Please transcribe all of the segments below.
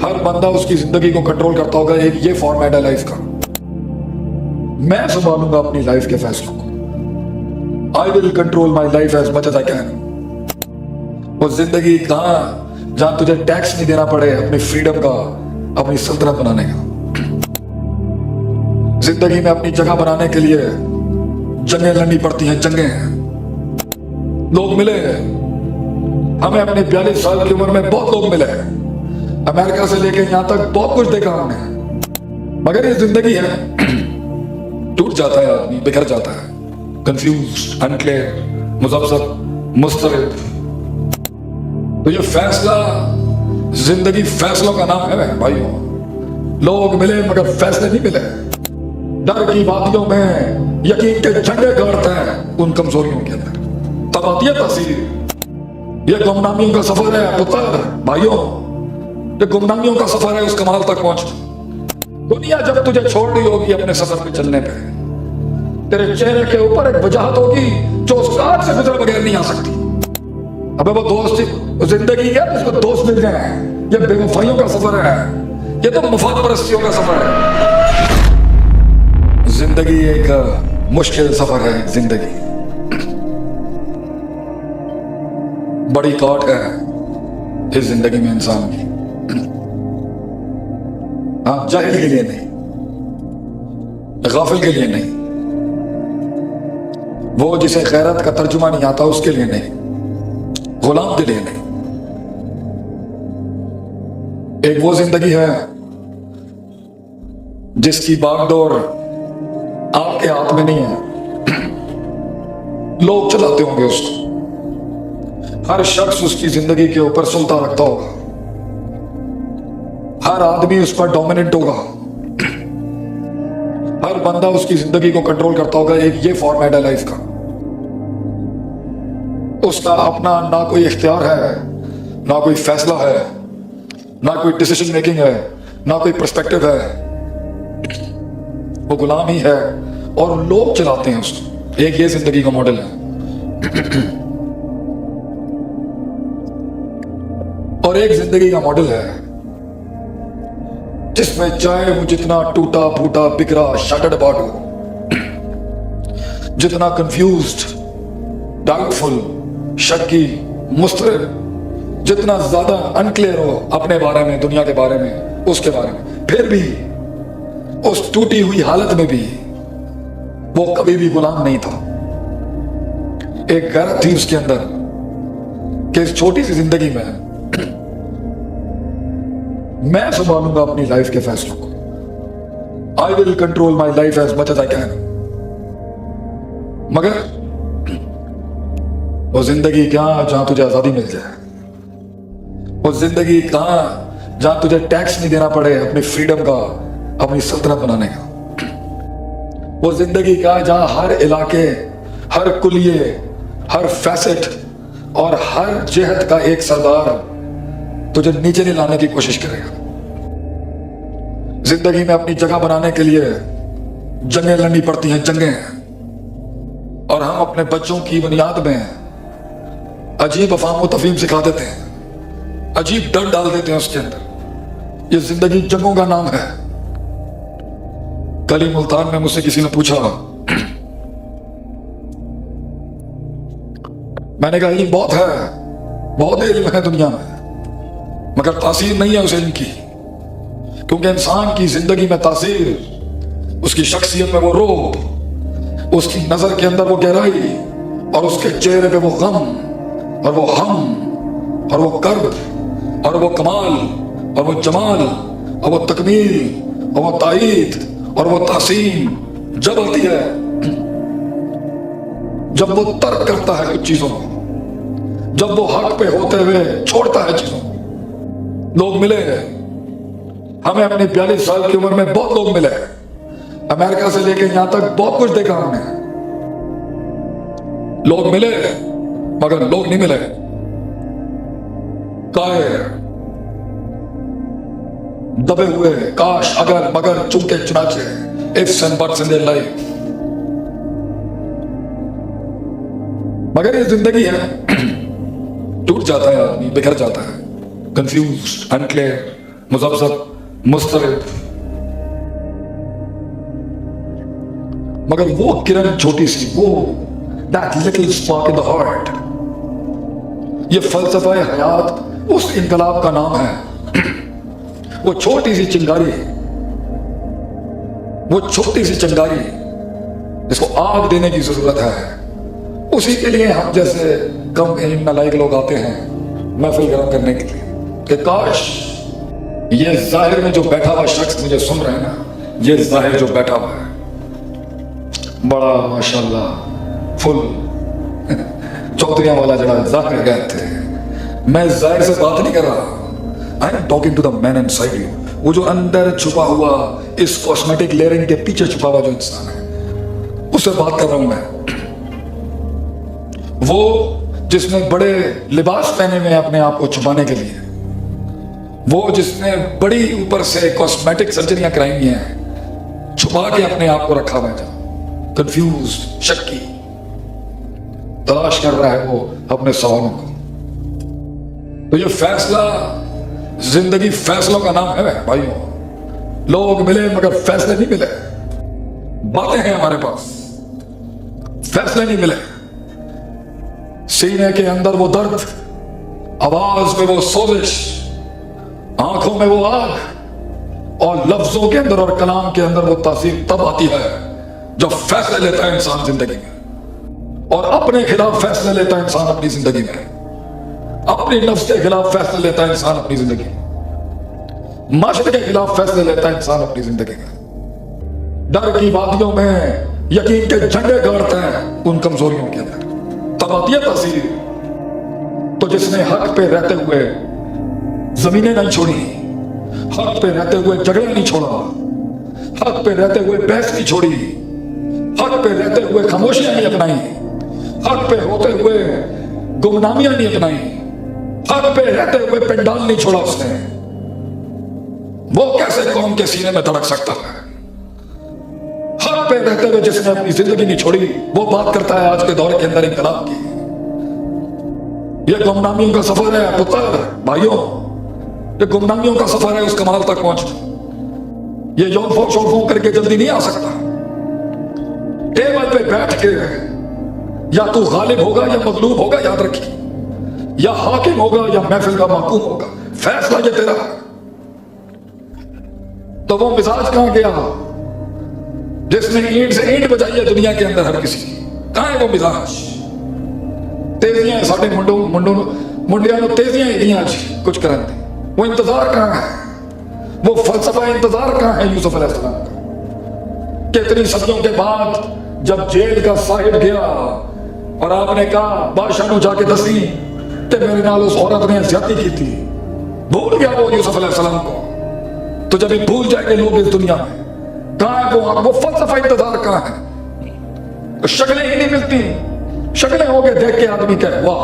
हर बंदा उसकी जिंदगी को कंट्रोल करता होगा। एक ये फॉर्मेट है लाइफ का। मैं संभालूंगा अपनी लाइफ के फैसलों को। I will control my life as much as I can. वो जिंदगी कहां जहां तुझे टैक्स नहीं देना पड़े अपनी फ्रीडम का, अपनी सल्तनत बनाने का। जिंदगी में अपनी जगह बनाने के लिए जंगें लड़नी पड़ती हैं, जंगें। लोग मिले हमें अपने 42 साल की उम्र में, बहुत लोग मिले। अमेरिका से लेके यहां तक बहुत कुछ देखा हमने, मगर ये जिंदगी है। टूट जाता है आदमी, बिखर जाता है, कंफ्यूज, अनक्लियर, मुज़ब्ज़ब, मुस्तरिब। तो ये फैसला, जिंदगी फैसलों का नाम है भाइयों। लोग मिले मगर फैसले नहीं मिले। डर की वादियों में यकीन के झंडे गाड़ते हैं उन कमजोरियों के अंदर। तब आती है तस्वीर। ये गुमनामियों का सफर है पुत्र भाइयों, ये गुमनामियों का सफर है उस कमाल तक पहुंचना। दुनिया जब तुझे छोड़ रही होगी अपने सफर पे चलने पे, तेरे चेहरे के ऊपर एक वजाहत होगी जो उस रात से गुजरे बगैर नहीं आ सकती। अबे वो दोस्त जिंदगी है, उसको दोस्त मिल जाए। ये बेवफाइयों का सफर है, ये तो मफाद परस्तियों का सफर है। जिंदगी एक मुश्किल सफर है। जिंदगी बड़ी काट है इस जिंदगी में इंसान की। हाँ, जाहिल के लिए नहीं, गाफिल के लिए नहीं, वो जिसे खैरत का तर्जुमा नहीं आता उसके लिए नहीं, गुलाम के लिए नहीं। एक वो जिंदगी है जिसकी बागडोर आपके हाथ में नहीं है, लोग चलाते होंगे उसको। हर शख्स उसकी जिंदगी के ऊपर सुल्तान रखता होगा, हर आदमी उस पर डोमिनेंट होगा, हर बंदा उसकी जिंदगी को कंट्रोल करता होगा। एक ये फॉर्मेट है लाइफ का। उसका अपना ना कोई इख्तियार है, ना कोई फैसला है, ना कोई डिसीजन मेकिंग है, ना कोई पर्सपेक्टिव है। वो गुलाम ही है और लोग चलाते हैं उसको। एक ये जिंदगी का मॉडल है। और एक जिंदगी का मॉडल है जिसमें चाहे वो जितना टूटा फूटा बिखरा शटर्ड अबाउट हो, जितना कंफ्यूज्ड, डाउटफुल, शक्की, मुस्तरिब, जितना ज्यादा अनक्लियर हो अपने बारे में, दुनिया के बारे में, उसके बारे में, फिर भी उस टूटी हुई हालत में भी वो कभी भी गुलाम नहीं था। एक गैरत थी उसके अंदर कि इस छोटी सी जिंदगी में मैं संभालूंगा अपनी लाइफ के फैसलों को। I will control my life as much as I can. मगर वो जिंदगी कहां जहां तुझे आजादी मिल जाए, वो जिंदगी कहां जहां तुझे टैक्स नहीं देना पड़े अपनी फ्रीडम का, अपनी सल्तनत बनाने का। वो जिंदगी कहां जहां हर इलाके, हर कुलिये, हर फैसेट और हर जिहत का एक सरदार तुझे नीचे नहीं लाने की कोशिश करेगा। जिंदगी में अपनी जगह बनाने के लिए जंगें लड़नी पड़ती हैं, जंगें। और हम अपने बच्चों की बुनियाद में अजीब अफाम तफहीम सिखा देते हैं, अजीब डर डाल देते हैं उसके अंदर। ये जिंदगी जंगों का नाम है। कल ही मुल्तान में मुझसे किसी ने पूछा, मैंने कहा इल्म बहुत है, बहुत इल्म है दुनिया में, मगर तासीर नहीं है उस इल्म की। क्योंकि इंसान की जिंदगी में तासीर, उसकी शख्सियत में वो रूह, उसकी नजर के अंदर वो गहराई, और उसके चेहरे पे वो गम और वो हम और वो कर्ब और वो कमाल और वो जमाल और वो तकमील और वो ताईद और वो तासीम जब आती है, जब वो तर्क करता है कुछ चीजों को, जब वो हक पे होते हुए छोड़ता है चीजों को। लोग मिले हमें अपनी 42 साल की उम्र में, बहुत लोग मिले। अमेरिका से लेके यहां तक बहुत कुछ देखा हमने। लोग मिले मगर लोग नहीं मिले। कायर, दबे हुए, काश, अगर, मगर, चुनके, चुनाचे, ifs and buts in there life. मगर ये जिंदगी है। टूट जाता है आदमी, बिखर जाता है, कंफ्यूज, अनक्लियर, मुज़ब्ज़ब, मुस्तरिद, मगर वो किरण छोटी सी, वो that little spark in the heart, ये फलसफा हयात उस इनकलाब का नाम है। वो छोटी सी चिंगारी, वो छोटी सी चिंगारी जिसको आग देने की जरूरत है, उसी के लिए हम जैसे कम इल्म नालायक लोग आते हैं महफिल गर्म करने के लिए कि काश ये जाहिर में जो बैठा हुआ शख्स मुझे सुन रहे हैं ना, ये जाहिर जो बैठा हुआ है बड़ा माशाल्लाह फुल चौधरियां वाला जड़ा जाहिर कहते हैं, मैं जाहिर से बात नहीं कर रहा, I am talking to the man inside you. वो जो अंदर छुपा हुआ इस कॉस्मेटिक लेयरिंग के पीछे छुपा हुआ जो इंसान है, उससे बात कर रहा हूं मैं। वो जिसने बड़े लिबास पहने हुए अपने आप को छुपाने के लिए, वो जिसने बड़ी ऊपर से कॉस्मेटिक सर्जरियां कराई हुई हैं, छुपा के अपने आप को रखा हुआ है, कंफ्यूज, शक्की, तलाश कर रहा है वो अपने सवालों को। तो ये फैसला जिंदगी फैसलों का नाम है भाइयों। लोग मिले मगर फैसले नहीं मिले, बातें हैं हमारे पास, फैसले नहीं मिले। सीने के अंदर वो दर्द, आवाज में वो सोजिश, आंखों में वो आग, और लफ्जों के अंदर और कलाम के अंदर वो तासीर तब आती है जब फैसले लेता है इंसान जिंदगी में, और अपने खिलाफ फैसले लेता है इंसान अपनी जिंदगी में, अपनी नफ्स के खिलाफ फैसले लेता है इंसान अपनी जिंदगी में, माशरे के खिलाफ फैसले लेता है इंसान अपनी जिंदगी में। डर की वादियों में यकीन के झंडे गाड़ते हैं उन कमजोरियों के अंदर, तब आती है तासीर। तो जिसने हक पे रहते हुए जमीनें नहीं छोड़ी, हक पे रहते हुए झगड़ा नहीं छोड़ा, हक पे रहते हुए बहस नहीं छोड़ी, हक पे रहते हुए खामोशियां नहीं अपनाई, हक पे होते हुए गुमनामियां नहीं अपनाई, हक पे रहते हुए पंडाल नहीं छोड़ा उसने, वो कैसे कौम के सीने में धड़क सकता है? हक पे रहते हुए जिसने अपनी जिंदगी नहीं छोड़ी, वो बात करता है आज के दौर के अंदर इंकलाब की। ये गुमनामियों का सफर है पुत्र भाइयों, ये गुमनामियों का सफर है उस कमाल तक पहुंचना। ये योंफो शोफो करके जल्दी नहीं आ सकता। टेबल पे बैठ के या तू गालिब होगा या मगलूब होगा, याद रखिए, या हाकिम होगा या महफिल का महकूम होगा, फैसला ये तेरा। तो वो मिजाज कहां गया जिसने ईंट से ईंट बजाई है दुनिया के अंदर हर किसी की? कहां है वो मिजाज? तेजियां साढ़े मुंडिया तेजियां एडियां कुछ करते, वो इंतजार कहां है? वो फलसफा इंतजार कहां है यूसुफ अलैहिस्सलाम का? कितनी सदियों के बाद जब जेल का साहिब गया और आपने कहा बादशाह को जाके दसी कि मेरे नाल उस औरत ने ज्यादती की थी, भूल गया वो यूसुफ अलैहिस्सलाम को। तो जब ये भूल जाएंगे लोग इस दुनिया में, कहां है वो फलसफा इंतजार कहां है? तो शक्लें ही नहीं मिलती, शक्लें हो गए देख के आदमी कहे वाह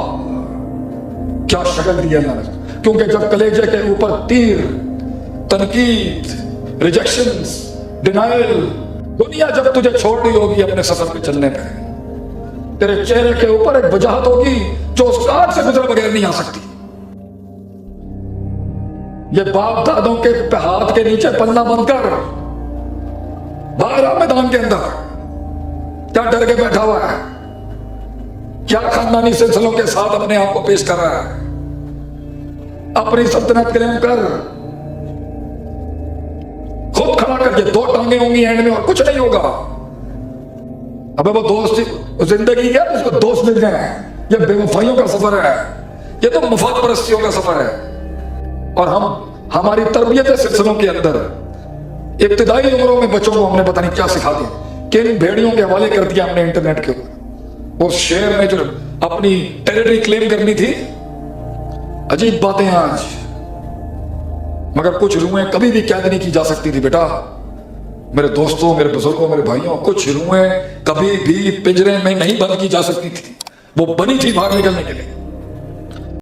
क्या शक्ल दी है अल्लाह ने। क्योंकि जब कलेजे के ऊपर तीर, तनकीद, रिजेक्शंस, डिनाइल, दुनिया जब तुझे छोड़ रही होगी अपने सफर पे चलने पे, तेरे चेहरे के ऊपर एक वजाहत होगी जो उस काट से गुजरे बगैर नहीं आ सकती। ये बाप दादों के हाथ के नीचे पन्ना बनकर बाहर आ मैदान के अंदर, क्या डर के बैठा हुआ है? क्या खानदानी सिलसिलों के साथ अपने आप को पेश कर रहा है? अपनी सल्तनत क्लेम कर, खुद खड़ा कर, ये दो टांगे होंगी एंड में और कुछ नहीं होगा। अबे वो दोस्त जिंदगी क्या उसको दोस्त मिल जाए, ये बेवफाइयों का सफर है, ये तो मुफाद परस्तियों का सफर है। और हमारी तरबियत सिलसिलों के अंदर इब्तिदाई उम्रों में बच्चों को हमने पता नहीं क्या सिखा दिया, किन भेड़ियों के हवाले कर दिया हमने इंटरनेट के ऊपर। उस शेर में जो अपनी टेरिटरी क्लेम करनी थी, अजीब बातें आज, मगर कुछ रूहें कभी भी कैद नहीं की जा सकती थी बेटा। मेरे दोस्तों, मेरे बुजुर्गों, मेरे भाइयों, कुछ रूहें कभी भी पिंजरे में नहीं बंद की जा सकती थी, वो बनी थी बाहर निकलने के लिए।